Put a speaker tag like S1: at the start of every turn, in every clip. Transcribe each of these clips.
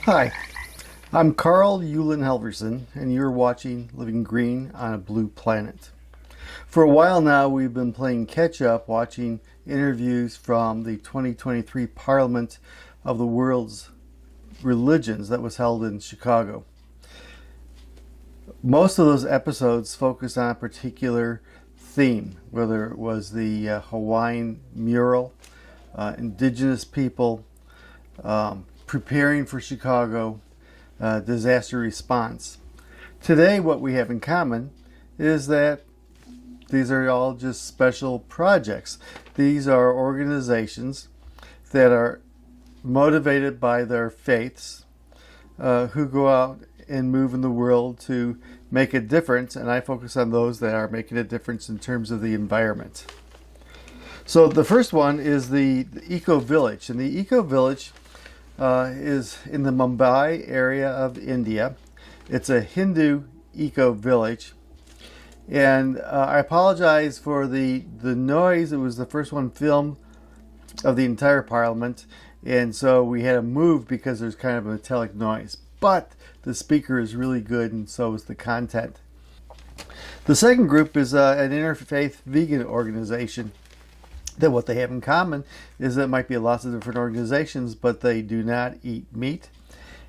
S1: Hi, I'm Carl Yulin Helverson, and you're watching Living Green on a Blue Planet. For a while now, we've been playing catch up, watching interviews from the 2023 Parliament of the World's Religions that was held in Chicago. Most of those episodes focused on a particular theme, whether it was the Hawaiian mural, indigenous people, preparing for Chicago, disaster response. Today, what we have in common is that these are all just special projects. These are organizations that are motivated by their faiths, who go out and move in the world to make a difference, and I focus on those that are making a difference in terms of the environment. So the first one is the Eco Village, and the Eco Village is in the Mumbai area of India. It's a Hindu eco village, and I apologize for the noise. It was the first one filmed of the entire Parliament, and so we had to move because there's kind of a metallic noise. But the speaker is really good, and so is the content. The second group is an interfaith vegan organization. That what they have in common is that it might be lots of different organizations, but they do not eat meat,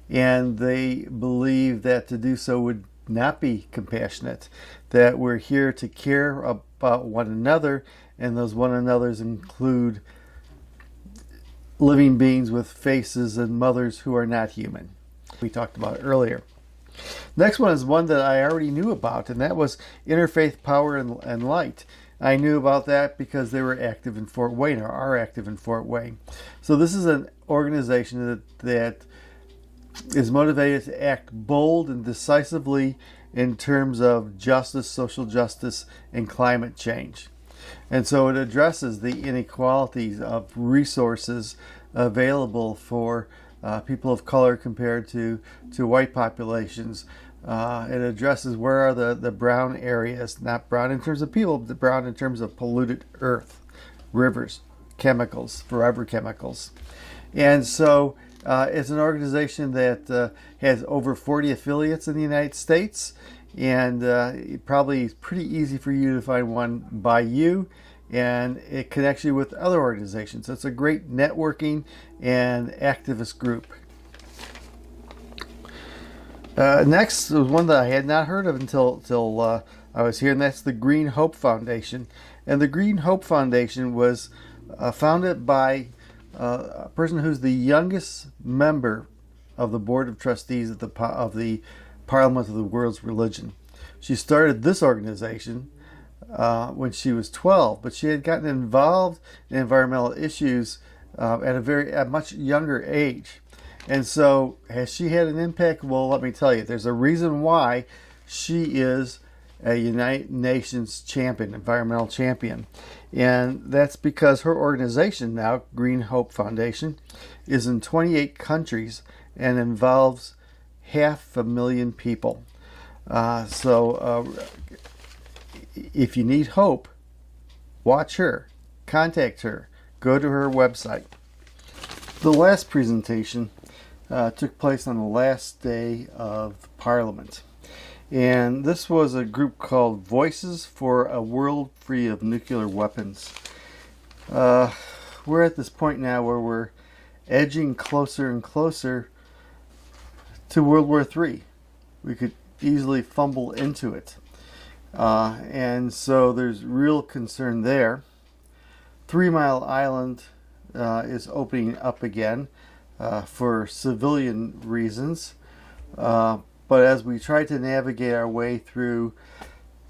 S1: and they believe that to do so would not be compassionate, that we're here to care about one another, and those one another's include living beings with faces and mothers who are not human. We talked about it earlier. Next one is one that I already knew about, and that was Interfaith Power and Light. I knew about that because they were active in Fort Wayne, or are active in Fort Wayne. So this is an organization that is motivated to act bold and decisively in terms of justice, social justice, and climate change. And so it addresses the inequalities of resources available for people of color compared to white populations. It addresses where are the brown areas, not brown in terms of people, but brown in terms of polluted earth, rivers, chemicals, forever chemicals. And so it's an organization that has over 40 affiliates in the United States, and probably pretty easy for you to find one by you, and it connects you with other organizations. It's a great networking and activist group. Next was one that I had not heard of until I was here, and that's the Green Hope Foundation. And the Green Hope Foundation was founded by a person who's the youngest member of the Board of Trustees of the Parliament of the World's Religion. She started this organization when she was 12, but she had gotten involved in environmental issues at a much younger age. And so, has she had an impact? Well, let me tell you, there's a reason why she is a United Nations champion, environmental champion. And that's because her organization now, Green Hope Foundation, is in 28 countries and involves 500,000 people. If you need hope, watch her, contact her, go to her website. The last presentation took place on the last day of Parliament. And this was a group called Voices for a World Free of Nuclear Weapons. We're at this point now where we're edging closer and closer to World War III. We could easily fumble into it. And so there's real concern there. 3 Mile Island is opening up again. For civilian reasons. But as we try to navigate our way through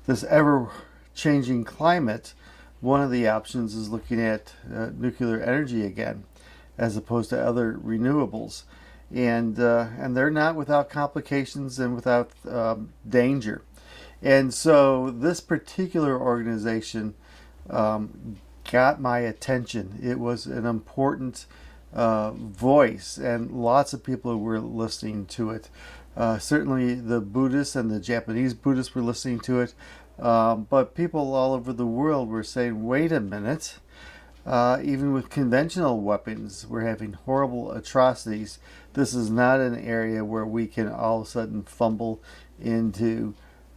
S1: this ever-changing climate, one of the options is looking at nuclear energy again, as opposed to other renewables. And they're not without complications and without danger. And so this particular organization got my attention. It was an important voice, and lots of people were listening to it. Certainly the Buddhists and the Japanese Buddhists were listening to it, but people all over the world were saying, wait a minute, even with conventional weapons, we're having horrible atrocities This is not an area where we can all of a sudden fumble into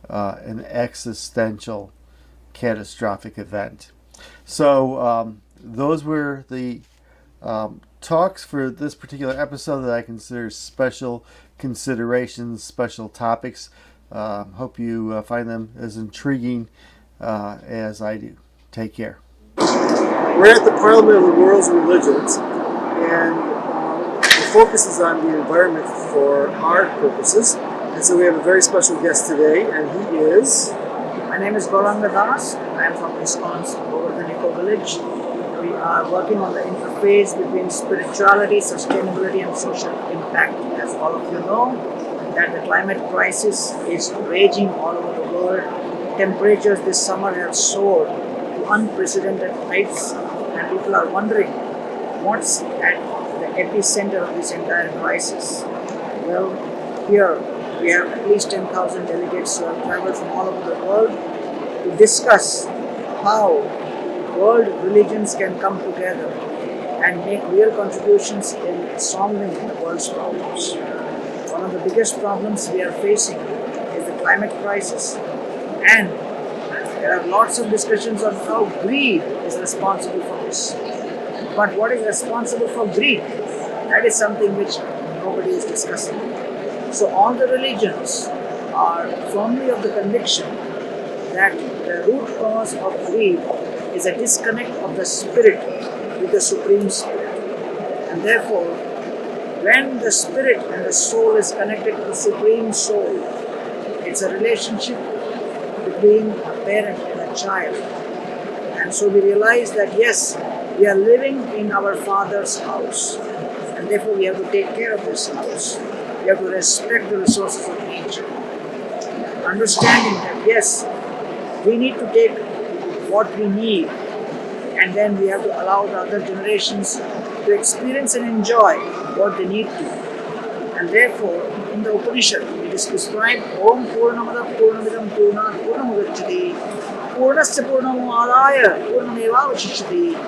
S1: an existential catastrophic event. So those were the talks for this particular episode that I consider special considerations, special topics. Hope you find them as intriguing as I do. Take care.
S2: We're at the Parliament of the World's Religions, and the focus is on the environment for our purposes. And so we have a very special guest today, and he is...
S3: My name is Gauranga Das. I am from ISKCON's Govardhan Eco Village. We are working on the interface between spirituality, sustainability, and social impact. As all of you know, that the climate crisis is raging all over the world. Temperatures this summer have soared to unprecedented heights, and people are wondering what's at the epicenter of this entire crisis. Well, here we have at least 10,000 delegates who have traveled from all over the world to discuss how world religions can come together and make real contributions in solving the world's problems. One of the biggest problems we are facing is the climate crisis, and there are lots of discussions on how greed is responsible for this. But what is responsible for greed? That is something which nobody is discussing. So all the religions are firmly of the conviction that the root cause of greed is a disconnect of the spirit with the Supreme Spirit. And therefore, when the spirit and the soul is connected to the Supreme Soul, it's a relationship between a parent and a child. And so we realize that yes, we are living in our Father's house, and therefore we have to take care of this house. We have to respect the resources of nature. Understanding that yes, we need to take what we need, and then we have to allow the other generations to experience and enjoy what they need to. And therefore, in the Upanishad, it is described, Om Purnamada Purnamidam Purnat Purnamudachyate Purnasya Purnamadaya Purnamevavachishyate.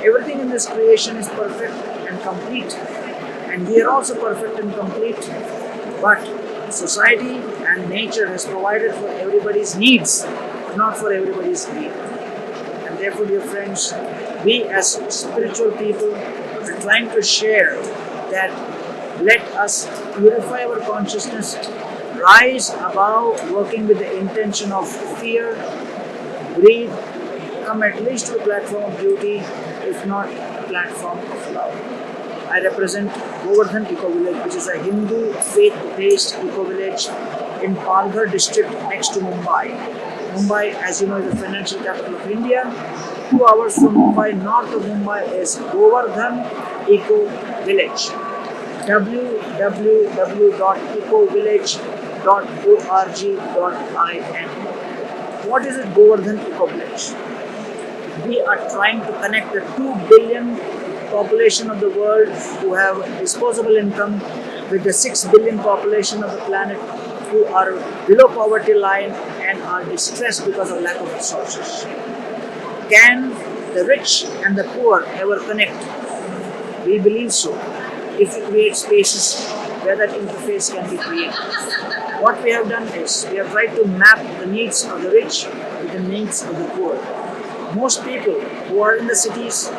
S3: Everything in this creation is perfect and complete. And we are also perfect and complete, but society and nature has provided for everybody's needs, not for everybody's greed. And therefore, dear friends, we as spiritual people are trying to share that let us purify our consciousness, rise above working with the intention of fear, greed, come at least to a platform of beauty, if not a platform of love. I represent Govardhan Eco Village, which is a Hindu faith-based eco village in PoWR district next to Mumbai. Mumbai, as you know, is the financial capital of India. 2 hours from Mumbai, north of Mumbai, is Govardhan Eco Village. www.ecovillage.org.in. What is it, Govardhan Eco Village? We are trying to connect the 2 billion population of the world who have disposable income with the 6 billion population of the planet who are below poverty line and are distressed because of lack of resources. Can the rich and the poor ever connect? We believe so, if we create spaces where that interface can be created. What we have done is, we have tried to map the needs of the rich with the needs of the poor. Most people who are in the cities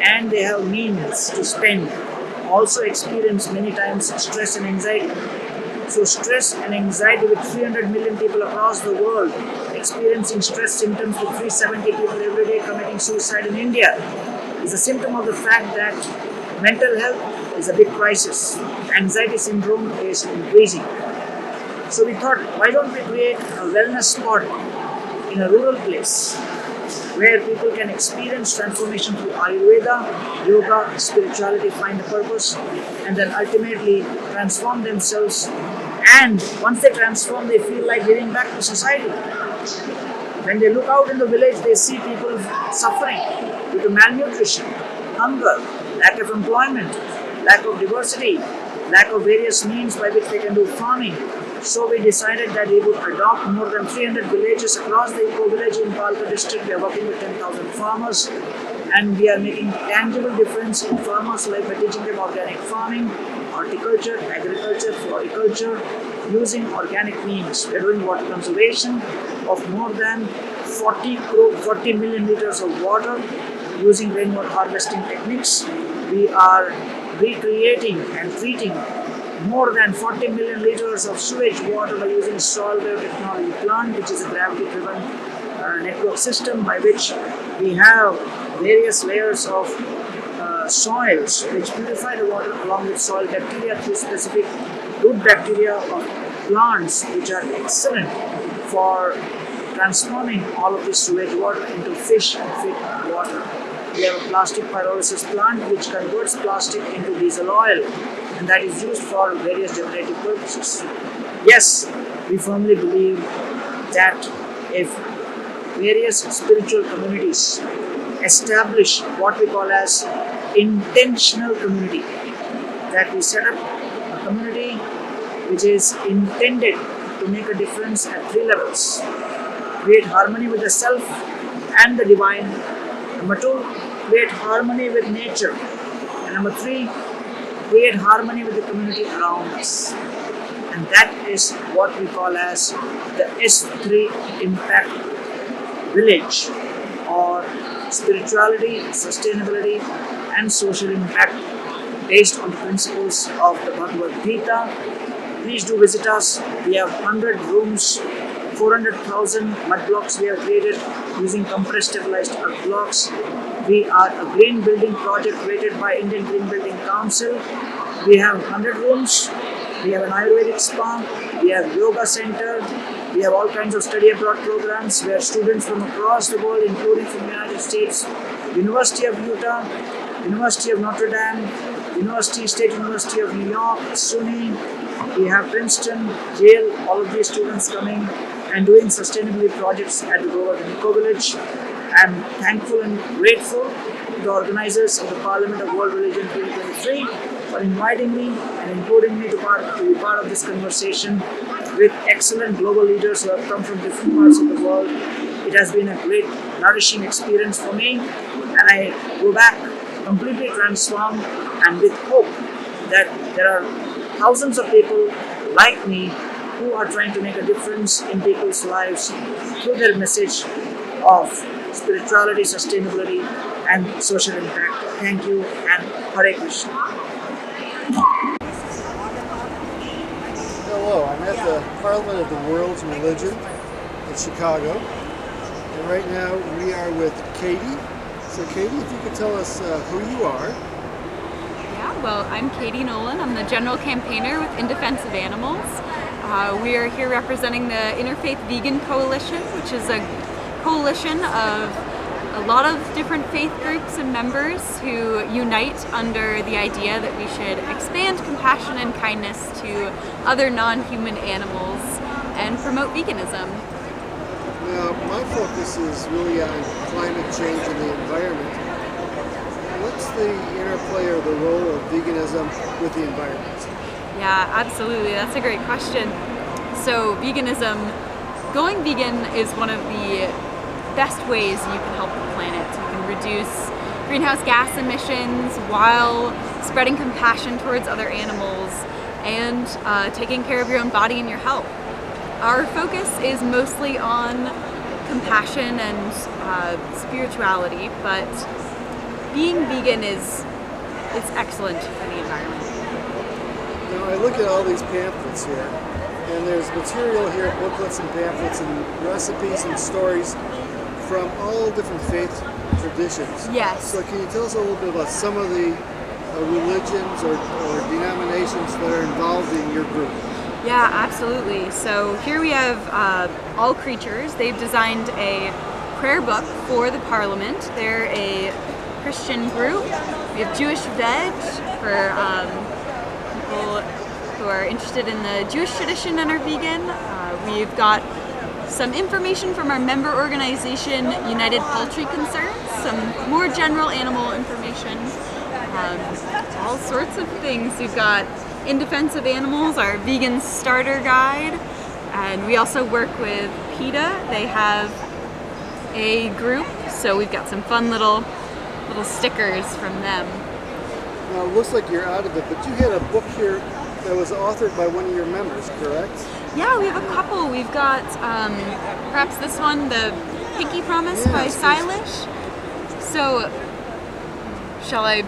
S3: and they have means to spend also experience many times stress and anxiety. So stress and anxiety with 300 million people across the world experiencing stress symptoms with 370 people every day committing suicide in India is a symptom of the fact that mental health is a big crisis. Anxiety syndrome is increasing. So we thought, why don't we create a wellness spot in a rural place where people can experience transformation through Ayurveda, yoga, spirituality, find a purpose, and then ultimately transform themselves. And once they transform, they feel like giving back to society. When they look out in the village, they see people suffering due to malnutrition, hunger, lack of employment, lack of diversity, lack of various means by which they can do farming. So we decided that we would adopt more than 300 villages across the eco village in PoWR district. We are working with 10,000 farmers, and we are making tangible difference in farmers' life by teaching them organic farming, horticulture, agriculture, floriculture, using organic means. We're doing water conservation of more than 40 million liters of water using rainwater harvesting techniques. We are recreating and treating more than 40 million liters of sewage water by using soil biotechnology plant, which is a gravity-driven network system by which we have various layers of soils which purify the water along with soil bacteria through specific root bacteria of plants which are excellent for transforming all of this sewage water into fish and fit water. We have a plastic pyrolysis plant which converts plastic into diesel oil, and that is used for various decorative purposes. Yes, we firmly believe that if various spiritual communities establish what we call as intentional community, that we set up a community which is intended to make a difference at 3 levels: create harmony with the self and the divine, number 2, create harmony with nature, and number 3, create harmony with the community around us. And that is what we call as the S3 Impact Village, or spirituality, sustainability, and social impact based on the principles of the Bhagavad Gita. Please do visit us. We have 100 rooms, 400,000 mud blocks we have created using compressed stabilized earth blocks. We are a green building project rated by Indian Green Building Council. We have 100 rooms. We have an Ayurvedic spa. We have yoga center. We have all kinds of study abroad programs where students from across the world, including from the United States, University of Utah, University of Notre Dame, State University of New York, SUNY, we have Princeton, Yale, all of these students coming and doing sustainability projects at the Govardhan Eco Village. I'm thankful and grateful to the organizers of the Parliament of World Religion 2023 for inviting me and including me to be part of this conversation with excellent global leaders who have come from different parts of the world. It has been a great, nourishing experience for me, and I go back completely transformed and with hope that there are thousands of people like me who are trying to make a difference in people's lives through their message of spirituality, sustainability, and social impact. Thank you, and Hare Krishna.
S2: Hello, I'm at the Parliament of the World's Religion in Chicago, and right now we are with Katie. So Katie, if you could tell us who you are.
S4: Yeah, well, I'm Katie Nolan. I'm the General Campaigner with In Defense of Animals. We are here representing the Interfaith Vegan Coalition, which is a coalition of a lot of different faith groups and members who unite under the idea that we should expand compassion and kindness to other non-human animals and promote veganism.
S2: Now, my focus is really on climate change and the environment. What's the interplay or the role of veganism with the environment?
S4: Yeah, absolutely. That's a great question. So veganism, going vegan is one of the best ways you can help the planet. You can reduce greenhouse gas emissions while spreading compassion towards other animals and taking care of your own body and your health. Our focus is mostly on compassion and spirituality, but being vegan is excellent for the environment.
S2: Now, I look at all these pamphlets here, and there's material here, booklets and pamphlets and recipes and stories from all different faith traditions.
S4: Yes.
S2: So can you tell us a little bit about some of the religions or denominations that are involved in your group?
S4: Yeah, absolutely. So here we have All Creatures. They've designed a prayer book for the Parliament. They're a Christian group. We have Jewish Veg for people who are interested in the Jewish tradition and are vegan. We've got some information from our member organization, United Poultry Concerns, some more general animal information, all sorts of things. We've got In Defense of Animals, our vegan starter guide, and we also work with PETA. They have a group, so we've got some fun little stickers from them.
S2: Now, it looks like you're out of it, but you had a book here that was authored by one of your members, correct?
S4: Yeah, we have a couple. We've got perhaps this one, The Pinky Promise by
S2: Yes,
S4: Silas. So, shall I?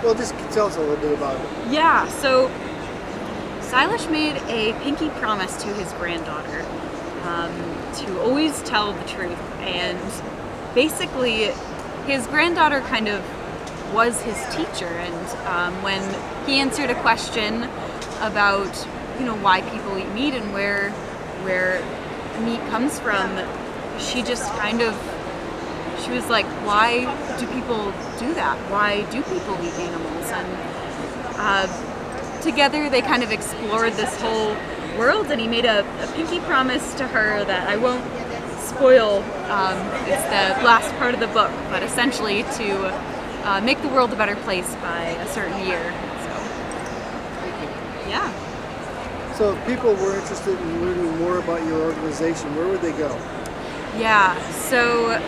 S2: Well, just tell us a little bit about it.
S4: Yeah, so Silas made a pinky promise to his granddaughter to always tell the truth. And basically, his granddaughter kind of was his teacher. And when he answered a question about, why people eat meat and where meat comes from, she just she was like, why do people do that? Why do people eat animals? And together they kind of explored this whole world, and he made a pinky promise to her that I won't spoil. It's the last part of the book, but essentially to make the world a better place by a certain year. So, yeah.
S2: So if people were interested in learning more about your organization, where would they go?
S4: Yeah, so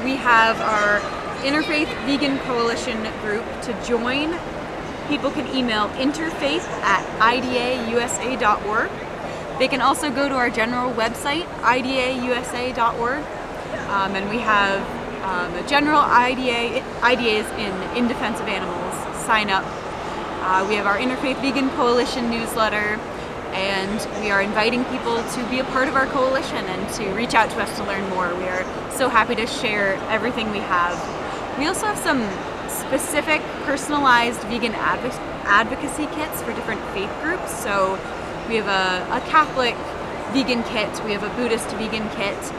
S4: we have our Interfaith Vegan Coalition group. To join, people can email interfaith@idausa.org. They can also go to our general website, idausa.org, and we have a general IDAs in defense of animals. Sign up. We have our Interfaith Vegan Coalition newsletter, and we are inviting people to be a part of our coalition and to reach out to us to learn more. We are so happy to share everything we have. We also have some specific personalized vegan advocacy kits for different faith groups. So we have a Catholic vegan kit, we have a Buddhist vegan kit,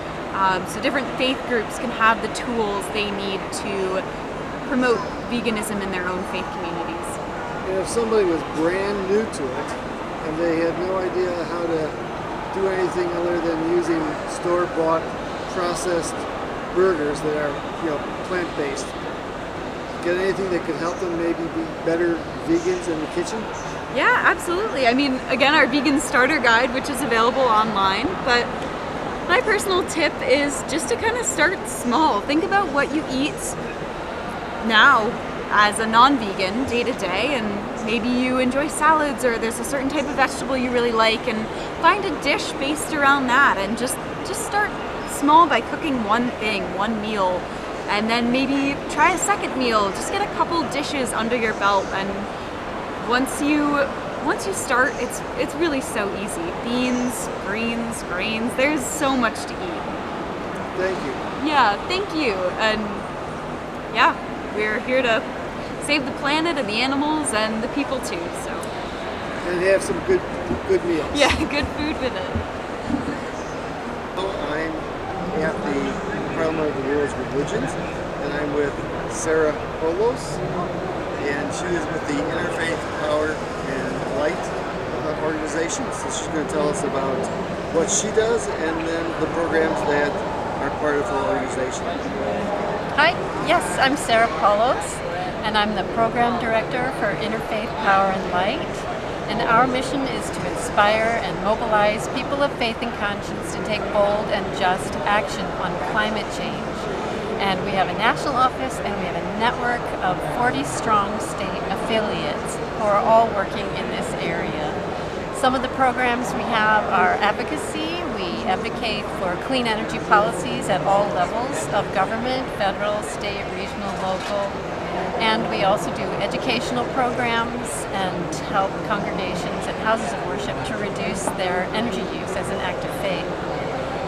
S4: so different faith groups can have the tools they need to promote veganism in their own faith communities.
S2: And if somebody was brand new to it and they had no idea how to do anything other than using store-bought processed burgers that are plant-based, get anything that could help them maybe be better vegans in the kitchen?
S4: Yeah, absolutely. I mean, again, our vegan starter guide, which is available online, but my personal tip is just to kind of start small. Think about what you eat now as a non-vegan day to day, and maybe you enjoy salads or there's a certain type of vegetable you really like, and find a dish based around that, and just start small by cooking one thing, one meal, and then maybe try a second meal. Just get a couple dishes under your belt, and once you start, it's really so easy. Beans, greens, grains, there's so much to eat.
S2: Thank you.
S4: Yeah, thank you. And yeah, we're here to save the planet and the animals and the people too. So.
S2: And have some good meals.
S4: Yeah, good food with it.
S2: I'm at the Parliament of the World's Religions, and I'm with Sarah Polos, and she is with the Interfaith Power and Light organization. So she's going to tell us about what she does and then the programs that are part of her organization.
S5: Hi, yes, I'm Sarah Polos, and I'm the Program Director for Interfaith Power and Light. And our mission is to inspire and mobilize people of faith and conscience to take bold and just action on climate change. And we have a national office, and we have a network of 40 strong state affiliates who are all working in this area. Some of the programs we have are advocacy. We advocate for clean energy policies at all levels of government, federal, state, regional, local. And we also do educational programs and help congregations and houses of worship to reduce their energy use as an act of faith.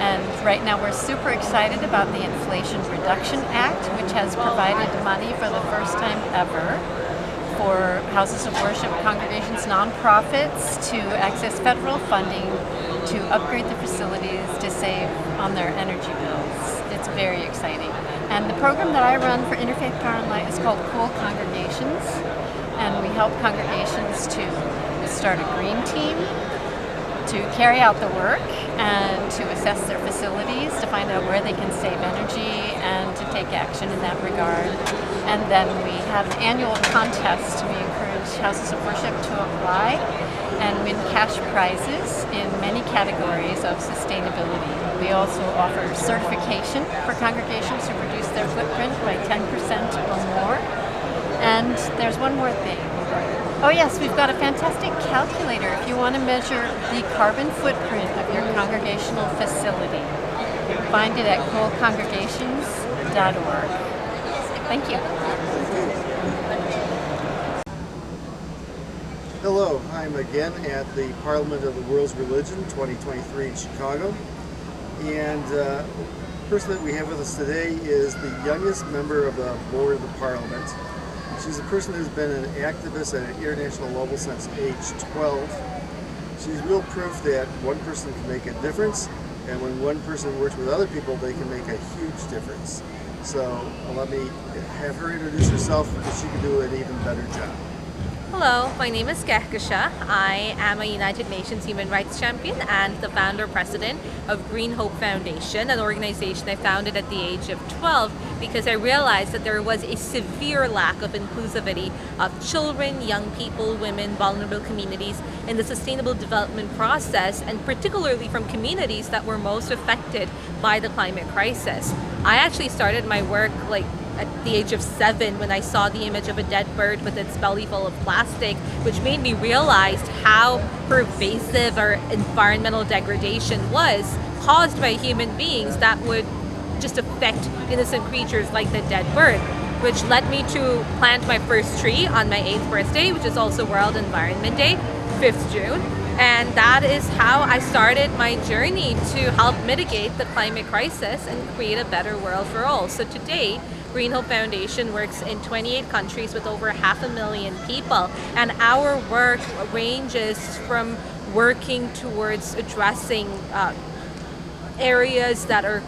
S5: And right now we're super excited about the Inflation Reduction Act, which has provided money for the first time ever for houses of worship, congregations, nonprofits to access federal funding to upgrade the facilities to save on their energy bills. It's very exciting. And the program that I run for Interfaith Power and Light is called Cool Congregations, and we help congregations to start a green team, to carry out the work, and to assess their facilities, to find out where they can save energy, and to take action in that regard. And then we have an annual contest. We encourage houses of worship to apply and win cash prizes in many categories of sustainability. We also offer certification for congregations who reduce their footprint by 10% or more. And there's one more thing. Oh yes, we've got a fantastic calculator if you want to measure the carbon footprint of your congregational facility. You can find it at coolcongregations.org. Thank you.
S2: Hello, I'm again at the Parliament of the World's Religion 2023 in Chicago. And the person that we have with us today is the youngest member of the board of the Parliament. She's a person who's been an activist at an international level since age 12. She's real proof that one person can make a difference, and when one person works with other people, they can make a huge difference. So let me have her introduce herself because she can do an even better job.
S6: Hello, my name is Kehkasha. I am a United Nations Human Rights Champion and the founder president of Green Hope Foundation, an organization I founded at the age of 12 because I realized that there was a severe lack of inclusivity of children, young people, women, vulnerable communities in the sustainable development process, and particularly from communities that were most affected by the climate crisis. I actually started my work at the age of 7 when I saw the image of a dead bird with its belly full of plastic, which made me realize how pervasive our environmental degradation was caused by human beings that would just affect innocent creatures like the dead bird, which led me to plant my first tree on my 8th birthday, which is also World Environment Day, 5th June. And that is how I started my journey to help mitigate the climate crisis and create a better world for all. So today, Green Hope Foundation works in 28 countries with over 500,000 people, and our work ranges from working towards addressing areas that are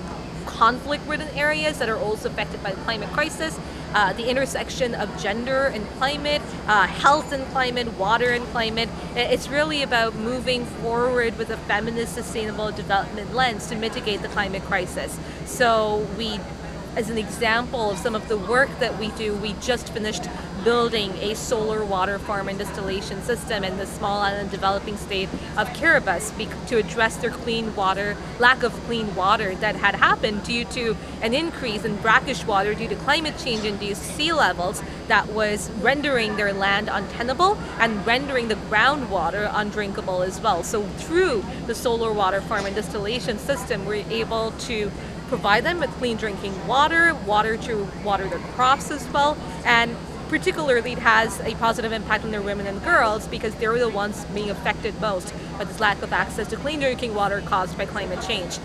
S6: conflict-ridden areas that are also affected by the climate crisis, the intersection of gender and climate, health and climate, water and climate. It's really about moving forward with a feminist sustainable development lens to mitigate the climate crisis. So as an example of some of the work that we do, we just finished building a solar water farm and distillation system in the small island developing state of Kiribati to address their lack of clean water that had happened due to an increase in brackish water due to climate change induced sea levels that was rendering their land untenable and rendering the groundwater undrinkable as well. So through the solar water farm and distillation system, we're able to provide them with clean drinking water to water their crops as well, and particularly it has a positive impact on their women and girls because they're the ones being affected most by this lack of access to clean drinking water caused by climate change.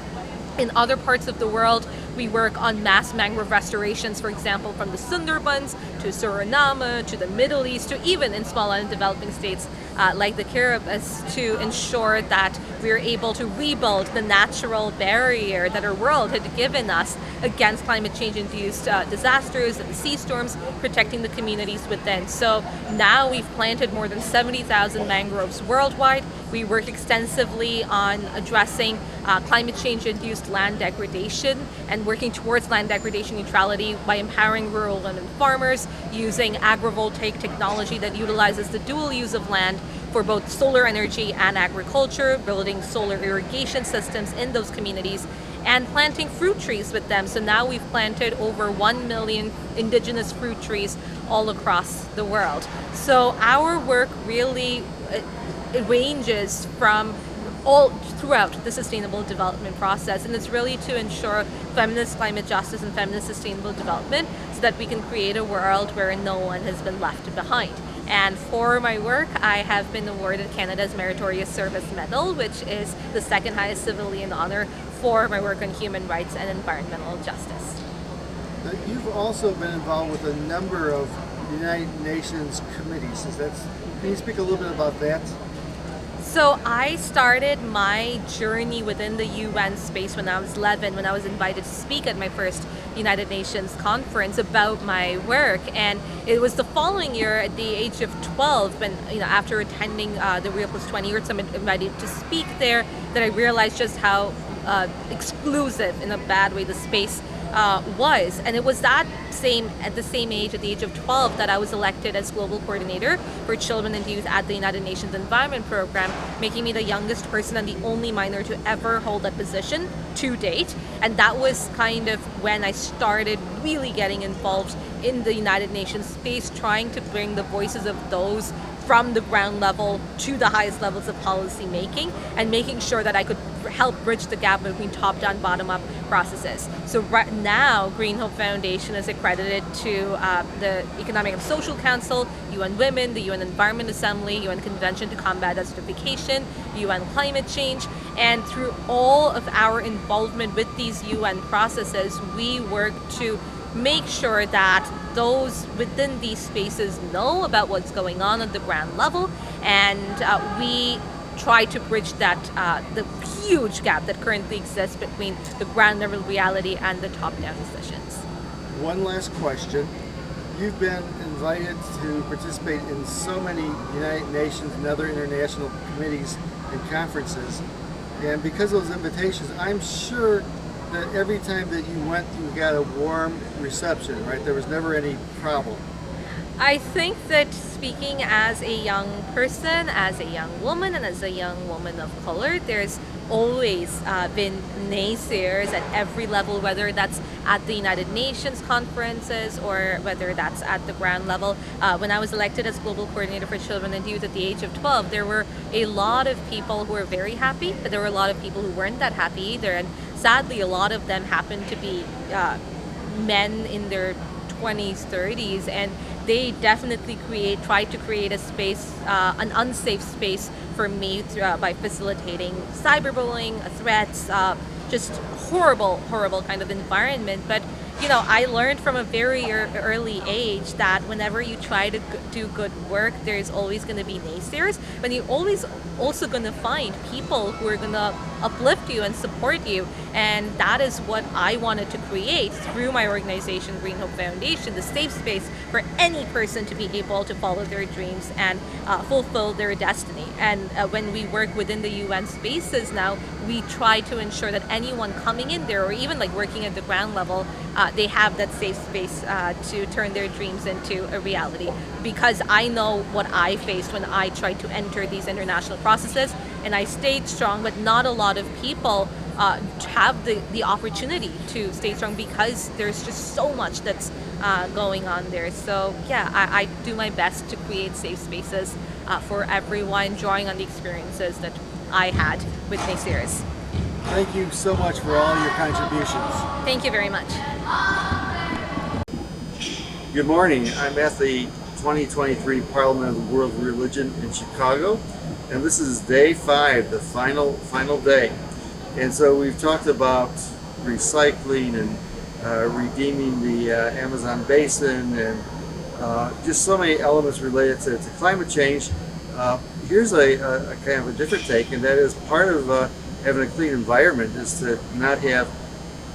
S6: In other parts of the world, we work on mass mangrove restorations, for example, from the Sundarbans to Suriname to the Middle East to even in small island developing states like the Kiribati, to ensure that we're able to rebuild the natural barrier that our world had given us against climate change induced disasters and the sea storms, protecting the communities within. So now we've planted more than 70,000 mangroves worldwide. We work extensively on addressing climate change induced land degradation and working towards land degradation neutrality by empowering rural women farmers using agrivoltaic technology that utilizes the dual use of land for both solar energy and agriculture, building solar irrigation systems in those communities, and planting fruit trees with them. So now we've planted over 1 million indigenous fruit trees all across the world. So our work really it ranges from all throughout the sustainable development process, and it's really to ensure feminist climate justice and feminist sustainable development so that we can create a world where no one has been left behind. And for my work, I have been awarded Canada's Meritorious Service Medal, which is the second highest civilian honor for my work on human rights and environmental justice.
S2: Now, you've also been involved with a number of United Nations committees. Can you speak a little bit about that?
S6: So I started my journey within the UN space when I was 11, when I was invited to speak at my first United Nations conference about my work. And it was the following year at the age of 12, when, after attending the Rio Plus 20 Earth Summit, invited to speak there, that I realized just how exclusive in a bad way the space was. And it was at the same age, at the age of 12, that I was elected as global coordinator for children and youth at the United Nations Environment Program, making me the youngest person and the only minor to ever hold that position to date. And that was kind of when I started really getting involved in the United Nations space, trying to bring the voices of those from the ground level to the highest levels of policy making, and making sure that I could help bridge the gap between top-down, bottom-up processes. So right now, Green Hope Foundation is accredited to the Economic and Social Council, UN Women, the UN Environment Assembly, UN Convention to Combat Desertification, UN Climate Change, and through all of our involvement with these UN processes, we work to make sure that those within these spaces know about what's going on at the ground level, and we try to bridge that the huge gap that currently exists between the ground level reality and the top-down decisions.
S2: One last question. You've been invited to participate in so many United Nations and other international committees and conferences, and because of those invitations, I'm sure that every time that you went, you got a warm reception, right? There was never any problem.
S6: I think that speaking as a young person, as a young woman, and as a young woman of color, there's always been naysayers at every level, whether that's at the United Nations conferences or whether that's at the ground level. When I was elected as Global Coordinator for Children and Youth at the age of 12, there were a lot of people who were very happy, but there were a lot of people who weren't that happy either. And sadly, a lot of them happened to be men in their 20s, 30s, and they definitely tried to create a space, an unsafe space for me by facilitating cyberbullying, threats, just horrible kind of environment. But you know, I learned from a very early age that whenever you try to do good work, there's always going to be naysayers, but you're always also going to find people who are going to uplift you and support you. And that is what I wanted to create through my organization, Green Hope Foundation, the safe space for any person to be able to follow their dreams and fulfill their destiny. And when we work within the UN spaces now, we try to ensure that anyone coming in there, or even like working at the ground level, they have that safe space to turn their dreams into a reality. Because I know what I faced when I tried to enter these international processes, and I stayed strong, but not a lot of people have the opportunity to stay strong because there's just so much that's going on there. So yeah, I do my best to create safe spaces for everyone, drawing on the experiences that I had with naysayers.
S2: Thank you so much for all your contributions.
S6: Thank you very much.
S2: Good morning. I'm at the 2023 Parliament of the World Religion in Chicago, and this is day 5, the final day. And so we've talked about recycling and redeeming the Amazon basin, and just so many elements related to climate change. Here's a kind of a different take, and that is part of having a clean environment is to not have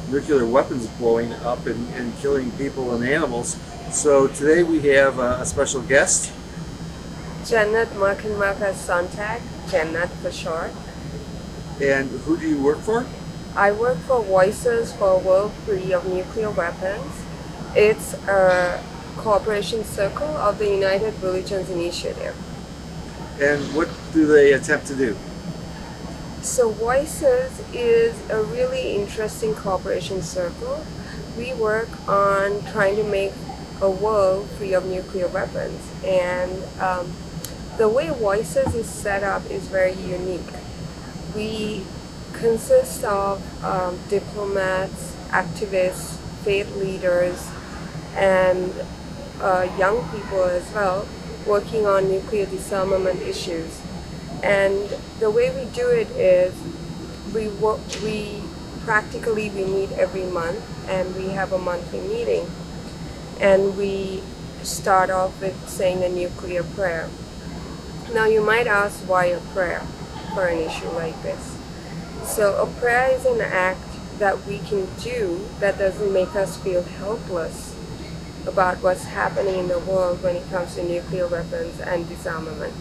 S2: nuclear weapons blowing up and killing people and animals. So today we have a special guest.
S7: Janet Markenmarker Sontag, Janet for short.
S2: And who do you work for?
S7: I work for Voices for a World Free of Nuclear Weapons. It's a cooperation circle of the United Religions Initiative.
S2: And what do they attempt to do?
S7: So Voices is a really interesting cooperation circle. We work on trying to make a world free of nuclear weapons, and the way Voices is set up is very unique. We consist of diplomats, activists, faith leaders, and young people as well, working on nuclear disarmament issues. And the way we do it is we meet every month, and we have a monthly meeting. And we start off with saying a nuclear prayer. Now you might ask, why a prayer for an issue like this? So a prayer is an act that we can do that doesn't make us feel helpless about what's happening in the world when it comes to nuclear weapons and disarmament.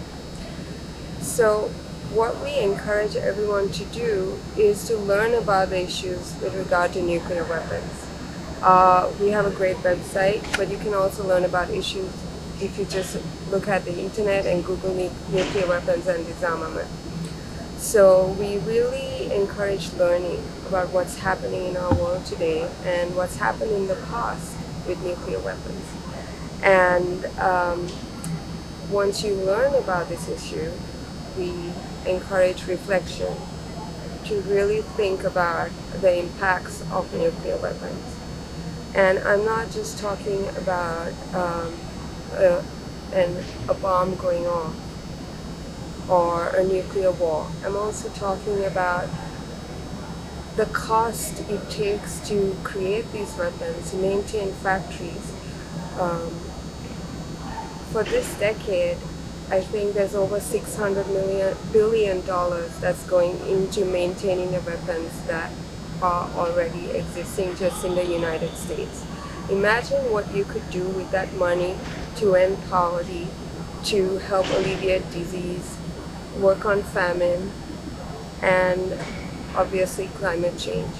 S7: So what we encourage everyone to do is to learn about the issues with regard to nuclear weapons. We have a great website, but you can also learn about issues if you just look at the internet and Google nuclear weapons and disarmament. So we really encourage learning about what's happening in our world today and what's happened in the past with nuclear weapons. And once you learn about this issue, we encourage reflection to really think about the impacts of nuclear weapons. And I'm not just talking about a bomb going off or a nuclear war. I'm also talking about the cost it takes to create these weapons, to maintain factories. For this decade, I think there's over $600 billion that's going into maintaining the weapons that are already existing just in the United States. Imagine what you could do with that money to end poverty, to help alleviate disease, work on famine, and obviously climate change.